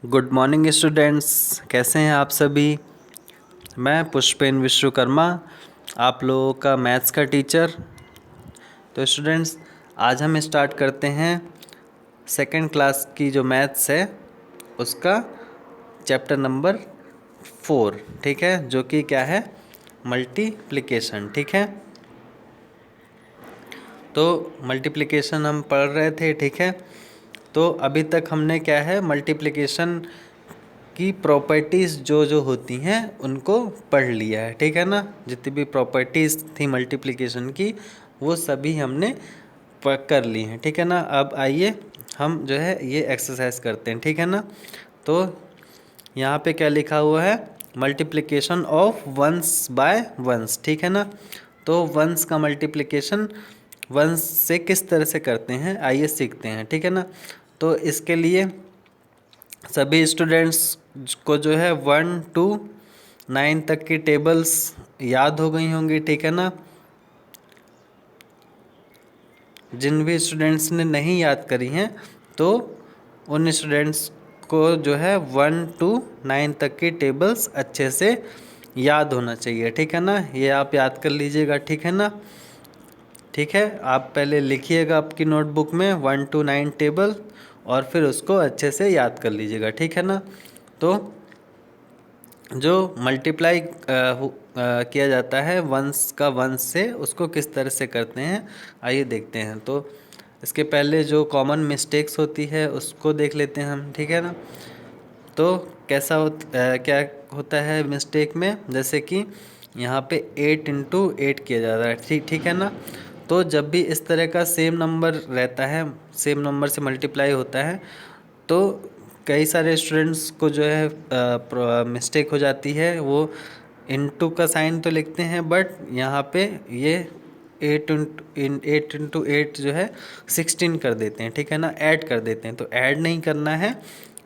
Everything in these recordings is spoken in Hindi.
गुड मॉर्निंग स्टूडेंट्स, कैसे हैं आप सभी। मैं पुष्पेन विश्वकर्मा, आप लोगों का मैथ्स का टीचर। तो स्टूडेंट्स, आज हम स्टार्ट करते हैं सेकंड क्लास की जो मैथ्स है उसका चैप्टर नंबर 4। ठीक है, जो कि क्या है, मल्टीप्लिकेशन। ठीक है, तो मल्टीप्लिकेशन हम पढ़ रहे थे। ठीक है, तो अभी तक हमने क्या है, मल्टीप्लिकेशन की प्रॉपर्टीज़ जो जो होती हैं उनको पढ़ लिया है। ठीक है ना, जितनी भी प्रॉपर्टीज़ थी मल्टीप्लिकेशन की वो सभी हमने कर ली हैं। ठीक है ना, अब आइए हम जो है ये एक्सरसाइज करते हैं। ठीक है ना, तो यहाँ पे क्या लिखा हुआ है, multiplication of ones by ones. ठीक है ना, तो वंस का मल्टीप्लिकेशन वंस से किस तरह से करते हैं आइए सीखते हैं। ठीक है ना, तो इसके लिए सभी स्टूडेंट्स को जो है 1 to 9 तक की टेबल्स याद हो गई होंगी। ठीक है ना, जिन भी स्टूडेंट्स ने नहीं याद करी हैं तो उन स्टूडेंट्स को जो है 1 to 9 तक की टेबल्स अच्छे से याद होना चाहिए। ठीक है ना, ये आप याद कर लीजिएगा। ठीक है ना, ठीक है, आप पहले लिखिएगा आपकी नोटबुक में 1 to 9 टेबल और फिर उसको अच्छे से याद कर लीजिएगा। ठीक है ना, तो जो मल्टीप्लाई किया जाता है वंस का वंस से, उसको किस तरह से करते हैं आइए देखते हैं। तो इसके पहले जो कॉमन मिस्टेक्स होती है उसको देख लेते हैं हम। ठीक है ना, तो क्या होता है मिस्टेक में, जैसे कि यहाँ पे 8 into 8 किया जाता है। ठीक है ना, तो जब भी इस तरह का सेम नंबर रहता है, सेम नंबर से मल्टीप्लाई होता है, तो कई सारे स्टूडेंट्स को जो है मिस्टेक हो जाती है। वो इनटू का साइन तो लिखते हैं बट यहाँ पे ये 8 into 8 जो है 16 कर देते हैं। ठीक है ना, ऐड कर देते हैं। तो ऐड नहीं करना है,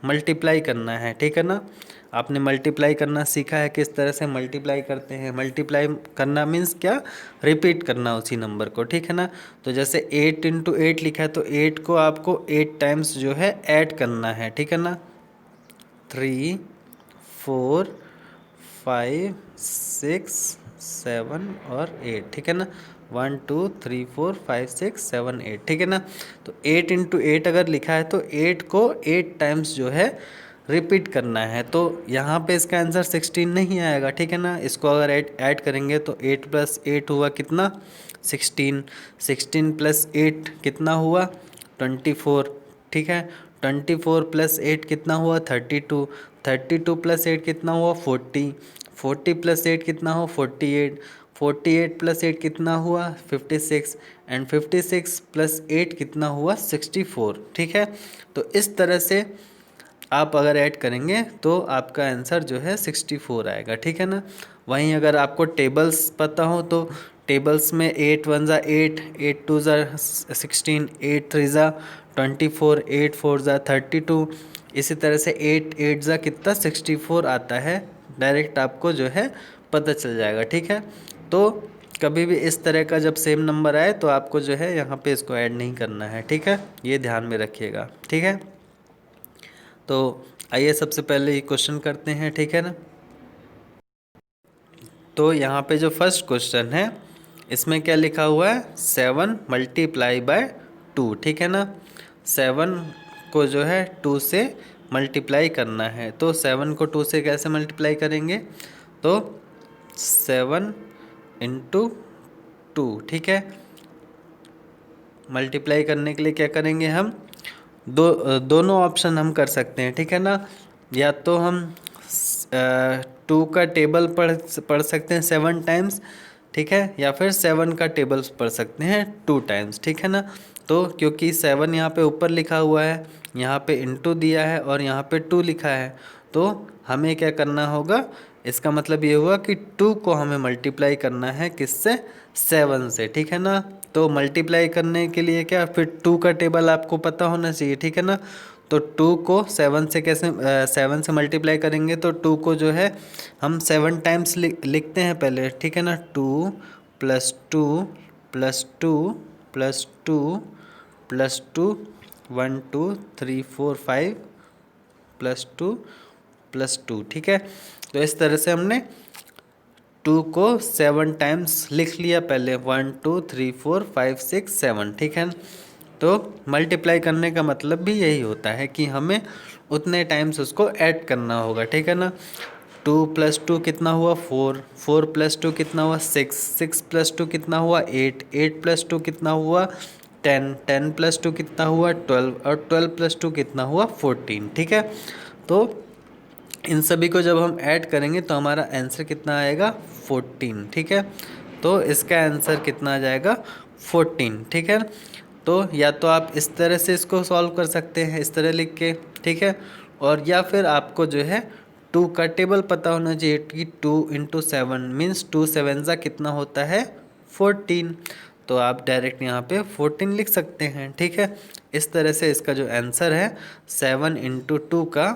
मल्टीप्लाई करना है। ठीक है ना, आपने मल्टीप्लाई करना सीखा है, किस तरह से मल्टीप्लाई करते हैं। मल्टीप्लाई करना मीन्स क्या, रिपीट करना उसी नंबर को। ठीक है ना, तो जैसे 8 into 8 लिखा है तो 8 को आपको 8 टाइम्स जो है ऐड करना है। ठीक है ना, 3 4 5 6 7 और 8। ठीक है ना, 1 2 3 4 5 6 7 8। ठीक है ना, तो 8 into 8 अगर लिखा है तो 8 को 8 टाइम्स जो है रिपीट करना है। तो यहाँ पे इसका आंसर 16 नहीं आएगा। ठीक है ना, इसको अगर ऐड करेंगे तो 8 + 8 हुआ कितना, 16। 16 + 8 कितना हुआ, 24। ठीक है, 24 + 8 कितना हुआ, 32। 32 + 8 कितना हुआ, 40। 40 + 8 कितना हुआ, 48। 48 + 8 कितना हुआ, 56। एंड 56 + 8 कितना हुआ, 64। ठीक है, तो इस तरह से आप अगर ऐड करेंगे तो आपका आंसर जो है 64 आएगा। ठीक है ना, वहीं अगर आपको टेबल्स पता हो तो टेबल्स में 8 1 ज़ा 8, 8 2 ज़ा 16, 8 3 ज़ा 24, 8 4 ज़ा 32, इसी तरह से 8 8 ज़ा कितना 64 आता है। डायरेक्ट आपको जो है पता चल जाएगा। ठीक है, तो कभी भी इस तरह का जब सेम नंबर आए तो आपको जो है यहाँ पे इसको ऐड नहीं करना है। ठीक है, ये ध्यान में रखिएगा। ठीक है, तो आइए सबसे पहले ये क्वेश्चन करते हैं। ठीक है ना, तो यहाँ पे जो फर्स्ट क्वेश्चन है इसमें क्या लिखा हुआ है, 7 × 2। ठीक है ना, 7 को जो है 2 से मल्टीप्लाई करना है। तो 7 को 2 से कैसे मल्टीप्लाई करेंगे, तो 7 × 2। ठीक है, मल्टीप्लाई करने के लिए क्या करेंगे हम, दोनों ऑप्शन हम कर सकते हैं। ठीक है ना, या तो हम 2 का टेबल पढ़ सकते हैं 7 टाइम्स। ठीक है, या फिर 7 का टेबल पढ़ सकते हैं 2 टाइम्स। ठीक है ना, तो क्योंकि 7 यहाँ पे ऊपर लिखा हुआ है, यहाँ पे इंटू दिया है और यहाँ पे 2 लिखा है, तो हमें क्या करना होगा, इसका मतलब ये हुआ कि 2 को हमें मल्टीप्लाई करना है किससे, 7 से। ठीक है ना, तो मल्टीप्लाई करने के लिए क्या, फिर 2 का टेबल आपको पता होना चाहिए। ठीक है ना, तो 2 को 7 से कैसे 7 से मल्टीप्लाई करेंगे, तो 2 को जो है हम 7 टाइम्स लिखते हैं पहले। ठीक है ना, 2 + 2 + 2 + 2 + 2 1 2 3 4 5 प्लस टू प्लस टू, ठीक है। तो इस तरह से हमने 2 को 7 टाइम्स लिख लिया पहले, 1 2 3 4 5 6 7, ठीक है। तो मल्टीप्लाई करने का मतलब भी यही होता है कि हमें उतने टाइम्स उसको ऐड करना होगा, ठीक है ना। 2 प्लस 2 कितना हुआ 4, 4 प्लस 2 कितना हुआ 6, 6 प्लस 2 कितना हुआ 8, 8 प्लस 2 कितना हुआ 10, 10 प्लस 2 कितना हुआ 12, और 12 प्लस 2 कितना हुआ 14, ठीक है। तो इन सभी को जब हम ऐड करेंगे तो हमारा आंसर कितना आएगा 14, ठीक है। तो इसका आंसर कितना आ जाएगा 14, ठीक है। तो या तो आप इस तरह से इसको सॉल्व कर सकते हैं, इस तरह लिख के, ठीक है। और या फिर आपको जो है 2 का टेबल पता होना चाहिए कि 2 इंटू 7 मीन्स 2 7 ज़ा कितना होता है 14। तो आप डायरेक्ट यहाँ पे 14 लिख सकते हैं, ठीक है। इस तरह से इसका जो आंसर है 7 इंटू 2 का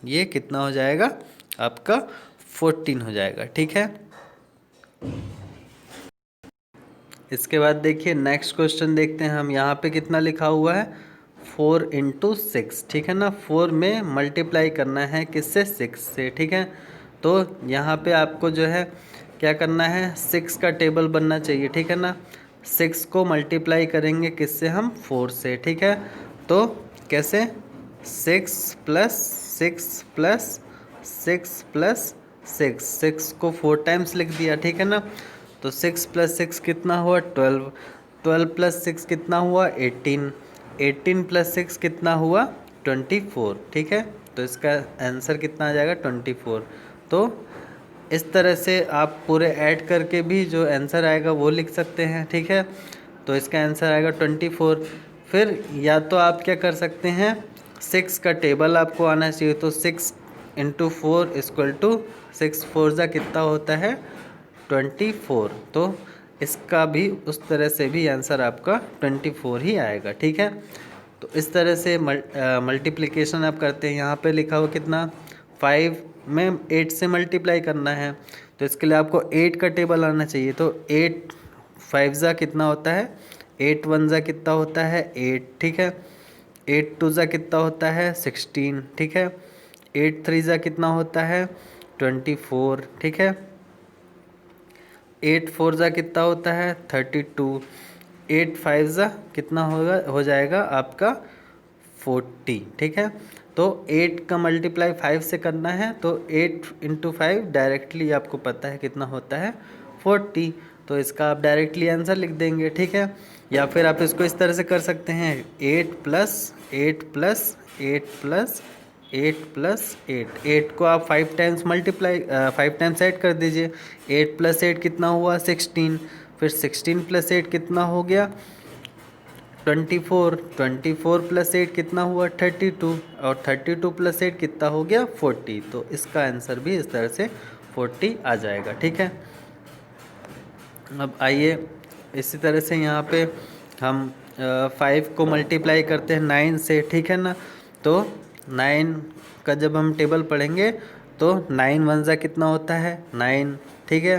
ये कितना हो जाएगा आपका 14 हो जाएगा, ठीक है। इसके बाद देखिए नेक्स्ट क्वेश्चन देखते हैं हम। यहाँ पे कितना लिखा हुआ है 4 इंटू 6, ठीक है ना। 4 में मल्टीप्लाई करना है किससे 6 से, ठीक है। तो यहाँ पे आपको जो है क्या करना है 6 का टेबल बनना चाहिए, ठीक है ना। 6 को मल्टीप्लाई करेंगे किससे हम 4 से, ठीक है। तो कैसे 6 प्लस 6 प्लस 6 प्लस 6, 6 को 4 टाइम्स लिख दिया, ठीक है ना। तो 6 प्लस 6 कितना हुआ 12, 12 प्लस 6 कितना हुआ 18, 18 प्लस 6 कितना हुआ 24, ठीक है। तो इसका आंसर कितना आ जाएगा 24। तो इस तरह से आप पूरे ऐड करके भी जो आंसर आएगा वो लिख सकते हैं, ठीक है। तो इसका आंसर आएगा 24। फिर या तो आप क्या कर सकते हैं 6 का टेबल आपको आना चाहिए, तो 6 इंटू 4 इक्वल टू 6 4 ज़ा कितना होता है 24। तो इसका भी उस तरह से भी आंसर आपका 24 ही आएगा, ठीक है। तो इस तरह से मल्टीप्लिकेशन आप करते हैं। यहाँ पे लिखा हुआ कितना 5 में 8 से मल्टीप्लाई करना है, तो इसके लिए आपको 8 का टेबल आना चाहिए। तो 8 5 ज़ा कितना होता है 8 1 ज़ा कितना होता है 8, ठीक है। 8 2 ज़ा कितना होता है 16, ठीक है। 8 3 ज़ा कितना होता है 24, ठीक है। 8 4 ज़ा कितना होता है 32, 8 5 ज़ा कितना हो जाएगा आपका 40, ठीक है। तो 8 का मल्टीप्लाई 5 से करना है, तो 8 इंटू 5 डायरेक्टली आपको पता है कितना होता है 40। तो इसका आप डायरेक्टली आंसर लिख देंगे, ठीक है। या फिर आप इसको इस तरह से कर सकते हैं 8 प्लस 8 प्लस 8 प्लस 8 प्लस 8, 8 को आप 5 टाइम्स मल्टीप्लाई 5 टाइम्स ऐड कर दीजिए। 8 प्लस 8 कितना हुआ 16, फिर 16 प्लस 8 कितना हो गया 24, 24 प्लस 8 कितना हुआ 32, और 32 प्लस 8 कितना हो गया 40। तो इसका आंसर भी इस तरह से 40 आ जाएगा, ठीक है। अब आइए इसी तरह से यहाँ पे हम 5 को मल्टीप्लाई करते हैं 9 से, ठीक है ना। तो 9 का जब हम टेबल पढ़ेंगे तो 9 1 ज़ा कितना होता है 9, ठीक है।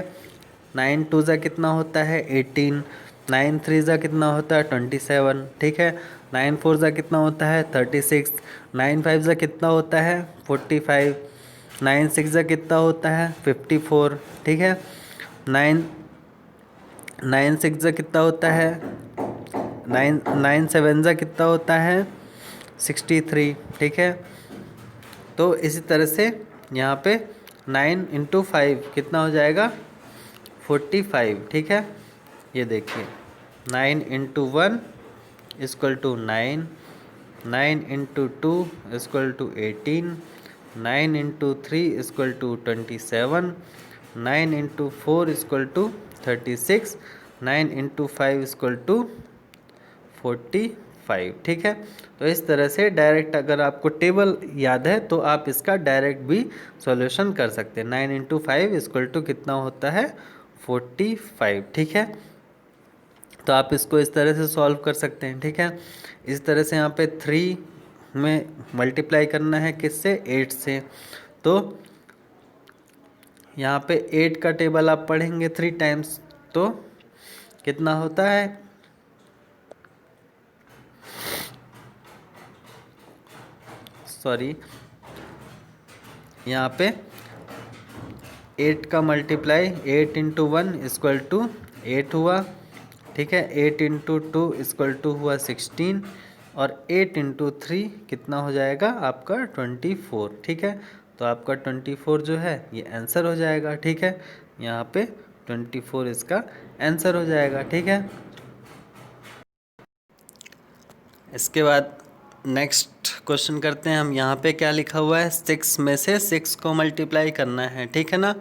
9 2 ज़ा कितना होता है 18, 9 3 ज़ा कितना होता है 27, ठीक है। 9 4 ज़ा कितना होता है 36, 9 5 ज़ा कितना होता है 45, 9 6 ज़ा कितना होता है 54, ठीक है। 9 9 6 ज़ा कितना होता है 9 7 ज़ा कितना होता है 63, ठीक है। तो इसी तरह से यहाँ पे 9 इंटू 5 कितना हो जाएगा 45, ठीक है। ये देखिए 9 into 1 equal to 9, 9 into 2 equal to 18, 9 into 3 equal to 27, 9 into 4 equal to 36, 9 into 5 equal to 45, ठीक है। तो इस तरह से डायरेक्ट अगर आपको टेबल याद है तो आप इसका डायरेक्ट भी सॉल्यूशन कर सकते हैं। 9 इंटू 5 इक्वल टू कितना होता है 45, ठीक है। तो आप इसको इस तरह से सॉल्व कर सकते हैं, ठीक है। इस तरह से यहाँ पे 3 में मल्टीप्लाई करना है किससे 8 से, तो यहाँ पे 8 का टेबल आप पढ़ेंगे 3 टाइम्स, तो कितना होता है सॉरी यहाँ पे 8 का मल्टीप्लाई 8 इंटू 1 इक्वल टू 8 हुआ, ठीक है। 8 इंटू 2 इक्वल टू हुआ 16 और 8 इंटू 3 कितना हो जाएगा आपका 24, ठीक है। तो आपका 24 जो है ये आंसर हो जाएगा, ठीक है। यहाँ पे 24 इसका आंसर हो जाएगा, ठीक है। इसके बाद नेक्स्ट क्वेश्चन करते हैं हम। यहाँ पे क्या लिखा हुआ है, 6 में से 6 को मल्टीप्लाई करना है, ठीक है ना।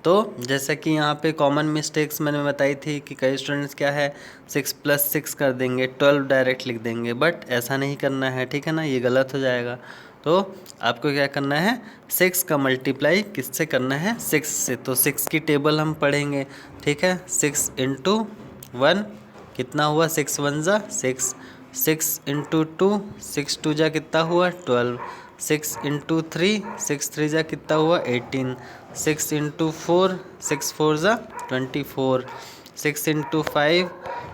तो जैसा कि यहाँ पे कॉमन मिस्टेक्स मैंने बताई थी कि कई स्टूडेंट्स क्या है 6 + 6 कर देंगे, 12 डायरेक्ट लिख देंगे, बट ऐसा नहीं करना है, ठीक है ना, ये गलत हो जाएगा। तो आपको क्या करना है, 6 का मल्टीप्लाई किससे करना है, 6 से। तो 6 की टेबल हम पढ़ेंगे, ठीक है। 6 इंटू 1 कितना हुआ, 6 × 1 = 6, 6 इंटू 2 6 × 2 = कितना हुआ 12, 6 इंटू 3 6 × 3 = कितना हुआ 18, 6 इंटू 4 6 × 4 = 24, 6 इंटू 5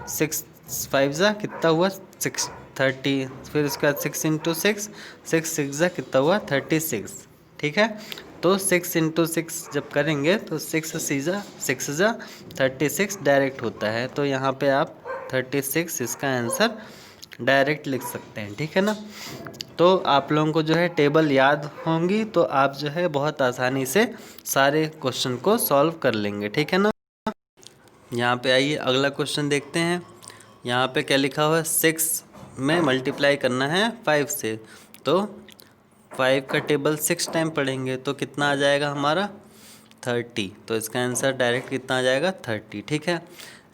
6 × 5 = कितना हुआ 30, फिर उसके बाद 6 इंटू 6 6 × 6 = कितना हुआ 36, ठीक है। तो 6 इंटू 6 जब करेंगे तो 6 × 6 = 36 डायरेक्ट होता है। तो यहाँ पे आप 36 इसका आंसर डायरेक्ट लिख सकते हैं, ठीक है ना। तो आप लोगों को जो है टेबल याद होंगी तो आप जो है बहुत आसानी से सारे क्वेश्चन को सॉल्व कर लेंगे, ठीक है ना। यहाँ पे आइए अगला क्वेश्चन देखते हैं। यहाँ पे क्या लिखा हुआ है, 6 में मल्टीप्लाई करना है 5 से। तो 5 का टेबल 6 टाइम पढ़ेंगे तो कितना आ जाएगा हमारा 30। तो इसका आंसर डायरेक्ट कितना आ जाएगा 30, ठीक है।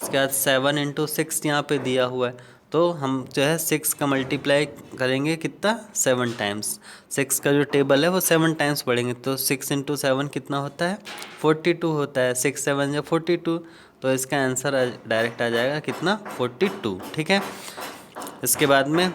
इसके बाद 7 इंटू 6 यहाँ पे दिया हुआ है, तो हम जो है 6 का मल्टीप्लाई करेंगे कितना 7 टाइम्स। 6 का जो टेबल है वो 7 टाइम्स पढ़ेंगे, तो 6 इंटू 7 कितना होता है 42 होता है, 6 × 7 = 42। तो इसका आंसर डायरेक्ट आ जाएगा कितना 42, ठीक है। इसके बाद में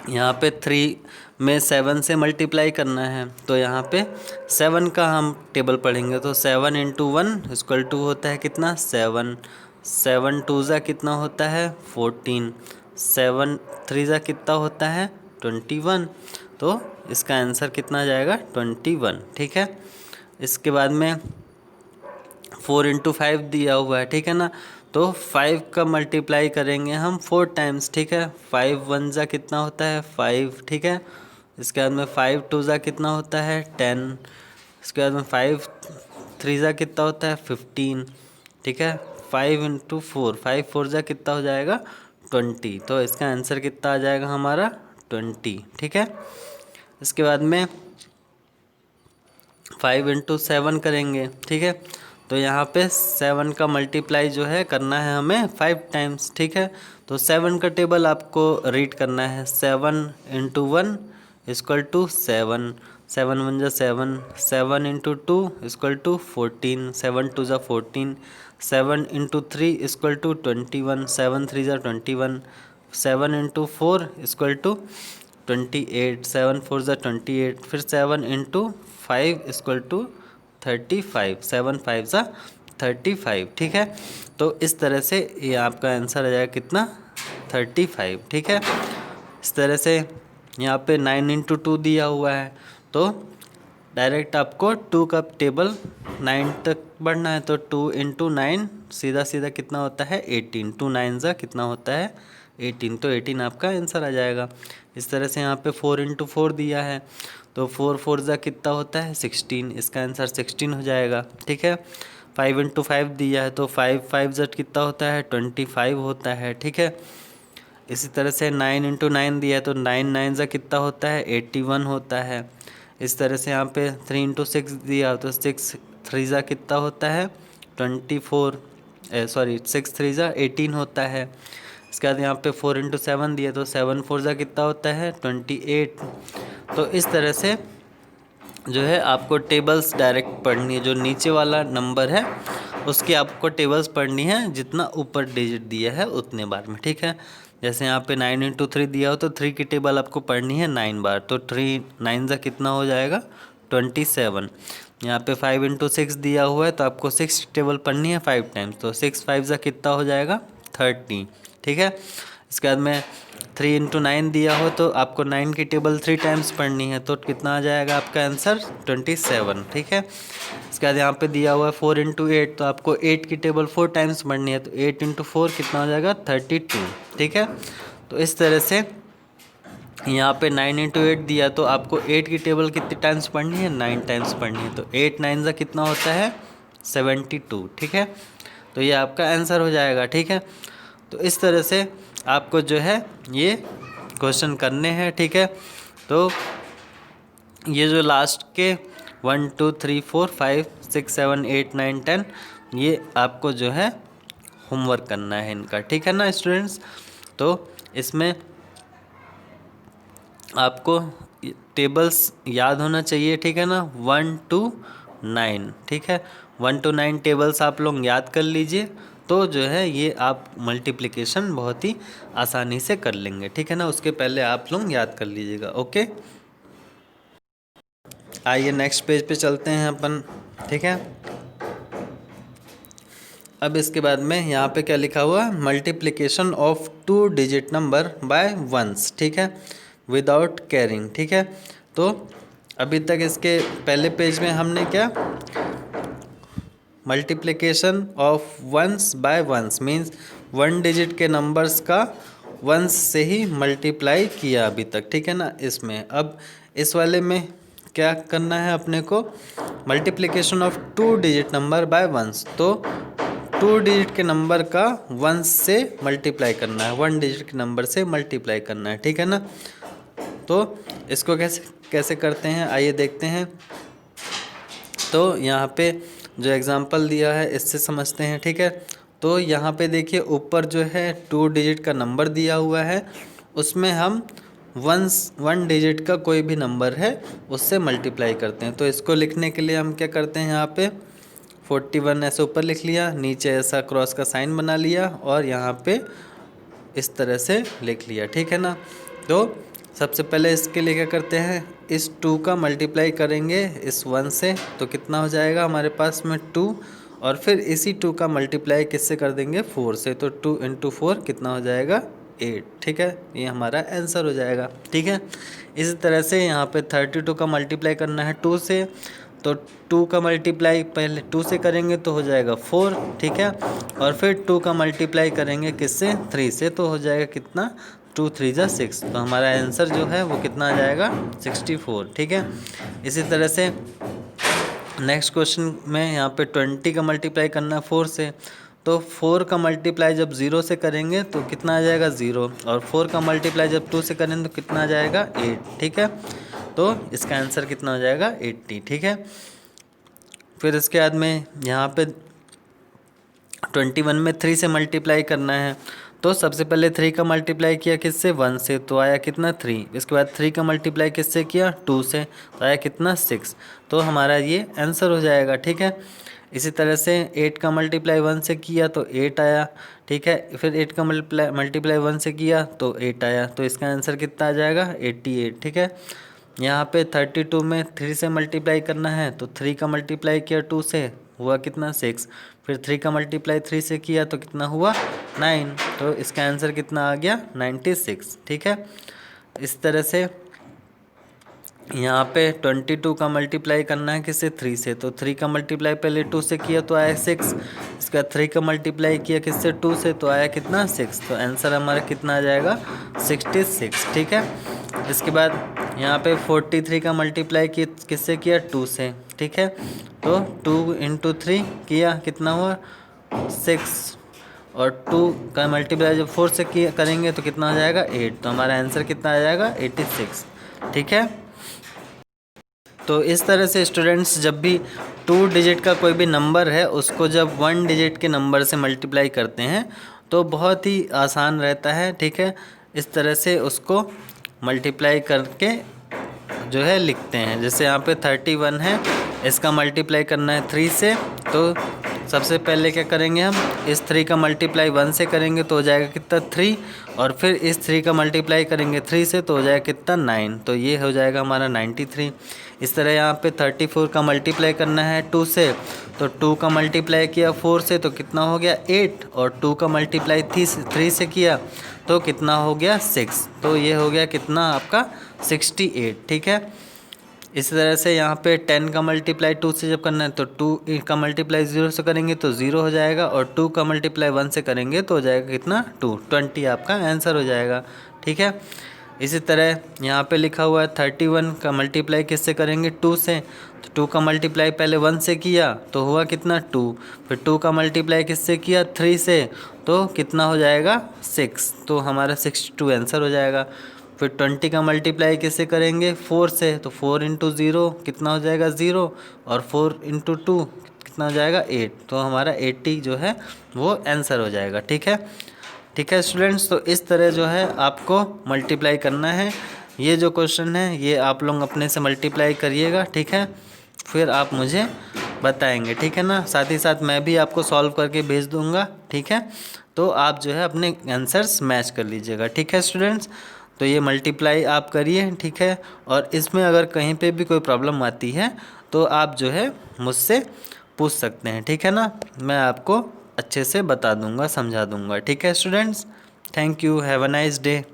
यहाँ पे 3 में 7 से मल्टीप्लाई करना है, तो यहाँ पे 7 का हम टेबल पढ़ेंगे। तो 7 इंटू 1 इक्वल टू होता है कितना 7, 7 × 2 = कितना होता है 14, 7 × 3 = कितना होता है 21। तो इसका आंसर कितना आ जाएगा 21, ठीक है। इसके बाद में 4 इंटू 5 दिया हुआ है, ठीक है ना। तो 5 का मल्टीप्लाई करेंगे हम 4 टाइम्स, ठीक है। 5 × 1 = कितना होता है 5, ठीक है। इसके बाद में 5 × 2 = कितना होता है 10, इसके बाद में 5 × 3 = कितना होता है 15, ठीक है। 5 इंटू 4 5 × 4 = कितना हो जाएगा 20। तो इसका आंसर कितना आ जाएगा हमारा 20, ठीक है। इसके बाद में 5 इंटू 7 करेंगे, ठीक है। तो यहाँ पे 7 का मल्टीप्लाई जो है करना है हमें 5 टाइम्स, ठीक है। तो 7 का टेबल आपको रीड करना है, 7 into 1 equal to 7, 7 × 1 = 7, 7 into 2 equal to 14, 7 × 2 = 14, 7 into 3 equal to 21, 7 × 3 = 21, 7 into 4 equal to 28, 7 × 4 = 28, फिर 7 इंटू 5 इक्वल टू 35, 7 × 5 = 35, ठीक है। तो इस तरह से ये आपका आंसर आ जाएगा कितना 35, ठीक है। इस तरह से यहाँ पे 9 इंटू 2 दिया हुआ है, तो डायरेक्ट आपको 2 का टेबल 9 तक बढ़ना है। तो 2 इंटू 9 सीधा सीधा कितना होता है 18, 2 × 9 = कितना होता है 18, तो 18 आपका आंसर आ जाएगा। इस तरह से यहाँ पे 4 इंटू 4 दिया है, तो 4 × 4 = कितना होता है 16, इसका आंसर 16 हो जाएगा, ठीक है। 5 इंटू 5 दिया है, तो 5 × 5 = कितना होता है 25 होता है, ठीक है। इसी तरह से 9 इंटू 9 दिया है, तो 9 × 9 = कितना होता है 81 होता है। इस तरह से यहाँ पे 3 इंटू 6 दिया, तो 6 × 3 = कितना होता है 24, सॉरी 6 × 3 = 18 होता है। इसके बाद यहाँ पे 4 इंटू 7 दिया, तो 7 × 4 = कितना होता है 28। तो इस तरह से जो है आपको टेबल्स डायरेक्ट पढ़नी है, जो नीचे वाला नंबर है उसकी आपको टेबल्स पढ़नी है, जितना ऊपर डिजिट दिया है उतने बार में, ठीक है। जैसे यहाँ पे 9 इंटू 3 दिया हो, तो 3 की टेबल आपको पढ़नी है 9 बार, तो 3 × 9 = कितना हो जाएगा 27। यहाँ पे 5 इंटू 6 दिया हुआ है, तो आपको 6 टेबल पढ़नी है 5 टाइम्स, तो 6 × 5 = कितना हो जाएगा 30, ठीक है। इसके बाद में 3 इंटू 9 दिया हो तो आपको 9 की टेबल 3 टाइम्स पढ़नी है, तो कितना आ जाएगा आपका आंसर 27, ठीक है। इसके बाद यहाँ पे दिया हुआ है 4 इंटू 8, तो आपको 8 की टेबल 4 टाइम्स पढ़नी है, तो 8 इंटू 4 कितना हो जाएगा 32, ठीक है। तो इस तरह से यहाँ पे 9 इंटू 8 दिया, तो आपको 8 की टेबल कितनी टाइम्स पढ़नी है, 9 टाइम्स पढ़नी है, तो 8 9 का कितना होता है 72, ठीक है। तो ये आपका आंसर हो जाएगा, ठीक है। तो इस तरह से आपको जो है ये क्वेश्चन करने हैं, ठीक है। तो ये जो लास्ट के 1 2 3 4 5 6 7 8 9 10 ये आपको जो है होमवर्क करना है इनका, ठीक है ना स्टूडेंट्स। तो इसमें आपको टेबल्स याद होना चाहिए, ठीक है ना, 1 to 9, ठीक है। 1 to 9 टेबल्स आप लोग याद कर लीजिए, तो जो है ये आप मल्टीप्लिकेशन बहुत ही आसानी से कर लेंगे, ठीक है ना। उसके पहले आप लोग याद कर लीजिएगा, ओके। आइए नेक्स्ट पेज पे चलते हैं अपन, ठीक है। अब इसके बाद में यहाँ पे क्या लिखा हुआ है, multiplication of 2 digit number by ones, ठीक है, विदाउट कैरिंग, ठीक है। तो अभी तक इसके पहले पेज में हमने क्या, multiplication of ones by ones means 1 digit के नंबर्स का वंस से ही मल्टीप्लाई किया अभी तक, ठीक है ना। इसमें अब इस वाले में क्या करना है अपने को, multiplication of 2 digit number by ones, तो 2 डिजिट के नंबर का वंस से मल्टीप्लाई करना है, 1 डिजिट के नंबर से मल्टीप्लाई करना है, ठीक है ना। तो इसको कैसे करते हैं आइए देखते हैं। तो यहाँ पे जो एग्ज़ाम्पल दिया है इससे समझते हैं, ठीक है। तो यहाँ पे देखिए ऊपर जो है 2 डिजिट का नंबर दिया हुआ है, उसमें हम 1 डिजिट का कोई भी नंबर है उससे मल्टीप्लाई करते हैं। तो इसको लिखने के लिए हम क्या करते हैं, यहाँ पे 41 ऐसे ऊपर लिख लिया, नीचे ऐसा क्रॉस का साइन बना लिया और यहाँ पे इस तरह से लिख लिया, ठीक है ना। तो सबसे पहले इसके लिए क्या करते हैं, इस 2 का मल्टीप्लाई करेंगे इस 1 से, तो कितना हो जाएगा हमारे पास में 2, और फिर इसी 2 का मल्टीप्लाई किससे कर देंगे 4 से, तो 2 इंटू 4 कितना हो जाएगा 8, ठीक है। ये हमारा आंसर हो जाएगा, ठीक है। इसी तरह से यहाँ पे 32 का मल्टीप्लाई करना है 2 से, तो 2 का मल्टीप्लाई पहले 2 से करेंगे तो हो जाएगा 4, ठीक है। और फिर 2 का मल्टीप्लाई करेंगे किससे 3 से, तो हो जाएगा कितना 2 3 जा 6, तो हमारा आंसर जो है वो कितना आ जाएगा 64, ठीक है। इसी तरह से नेक्स्ट क्वेश्चन में यहाँ पे 20 का मल्टीप्लाई करना है 4 से, तो 4 का मल्टीप्लाई जब 0 से करेंगे तो कितना आ जाएगा 0, और 4 का मल्टीप्लाई जब 2 से करेंगे तो कितना आ जाएगा 8, ठीक है। तो इसका आंसर कितना हो जाएगा 80, ठीक है। फिर इसके बाद में यहाँ पे 21 में 3 से मल्टीप्लाई करना है, तो सबसे पहले 3 का मल्टीप्लाई किया किससे 1 से, तो आया कितना 3। इसके बाद 3 का मल्टीप्लाई किससे किया 2 से, तो आया कितना 6, तो हमारा ये आंसर हो जाएगा, ठीक है। इसी तरह से 8 का मल्टीप्लाई 1 से किया तो 8 आया, ठीक है। फिर 8 का मल्टीप्लाई 1 से किया तो 8 आया, तो इसका आंसर कितना आ जाएगा 88, ठीक है। यहाँ पे 32 में 3 से मल्टीप्लाई करना है, तो 3 का मल्टीप्लाई किया 2 से हुआ कितना 6, फिर 3 का मल्टीप्लाई 3 से किया तो कितना हुआ 9, तो इसका आंसर कितना आ गया 96, ठीक है। इस तरह से यहाँ पे 22 का मल्टीप्लाई करना है किससे 3 से, तो 3 का मल्टीप्लाई पहले 2 से किया तो आया 6, इसका 3 का मल्टीप्लाई किया किससे 2 से, तो आया कितना 6, तो आंसर हमारा कितना आ जाएगा 66, ठीक है। इसके बाद यहाँ पे 43 का मल्टीप्लाई किससे किया 2 से, ठीक है। तो 2 इंटू 3 किया कितना हुआ 6, और 2 का मल्टीप्लाई जब 4 से किया करेंगे तो कितना हो जाएगा 8, तो हमारा आंसर कितना आ जाएगा 86, ठीक है। तो इस तरह से स्टूडेंट्स जब भी 2 डिजिट का कोई भी नंबर है उसको जब 1 डिजिट के नंबर से मल्टीप्लाई करते हैं तो बहुत ही आसान रहता है, ठीक है। इस तरह से उसको मल्टीप्लाई करके जो है लिखते हैं। जैसे यहाँ पे 31 है, इसका मल्टीप्लाई करना है 3 से, तो सबसे पहले क्या करेंगे हम इस 3 का मल्टीप्लाई 1 से करेंगे तो हो जाएगा कितना 3, और फिर इस 3 का मल्टीप्लाई करेंगे 3 से तो हो जाएगा कितना 9, तो ये हो जाएगा हमारा 93। इस तरह यहाँ पे 34 का मल्टीप्लाई करना है 2 से, तो 2 का मल्टीप्लाई किया 4 से तो कितना हो गया 8, और 2 का मल्टीप्लाई 3 से किया तो कितना हो गया 6, तो ये हो गया कितना आपका 68, ठीक है। इसी तरह से यहाँ पे 10 का मल्टीप्लाई 2 से जब करना है तो 2 का मल्टीप्लाई 0 से करेंगे तो 0 हो जाएगा, और 2 का मल्टीप्लाई 1 से करेंगे तो हो जाएगा कितना 2, 20 आपका आंसर हो जाएगा, ठीक है। इसी तरह यहाँ पे लिखा हुआ है 31 का मल्टीप्लाई किससे करेंगे 2 से, तो 2 का मल्टीप्लाई पहले 1 से किया तो हुआ कितना 2, फिर 2 का मल्टीप्लाई किससे किया 3 से, तो कितना हो जाएगा 6, तो हमारा 62 आंसर हो जाएगा। फिर 20 का मल्टीप्लाई किससे करेंगे 4 से, तो 4 इंटू 0 कितना हो जाएगा 0, और 4 इंटू 2 कितना हो जाएगा 8, तो हमारा 80 जो है वो आंसर हो जाएगा, ठीक है। ठीक है स्टूडेंट्स, तो इस तरह जो है आपको मल्टीप्लाई करना है। ये जो क्वेश्चन है ये आप लोग अपने से मल्टीप्लाई करिएगा, ठीक है, फिर आप मुझे बताएंगे, ठीक है ना। साथ ही साथ मैं भी आपको सॉल्व करके भेज दूंगा, ठीक है, तो आप जो है अपने आंसर्स मैच कर लीजिएगा, ठीक है स्टूडेंट्स। तो ये मल्टीप्लाई आप करिए, ठीक है, और इसमें अगर कहीं पे भी कोई प्रॉब्लम आती है तो आप जो है मुझसे पूछ सकते हैं, ठीक है ना, मैं आपको अच्छे से बता दूंगा, समझा दूंगा, ठीक है students. Thank you, have a nice day.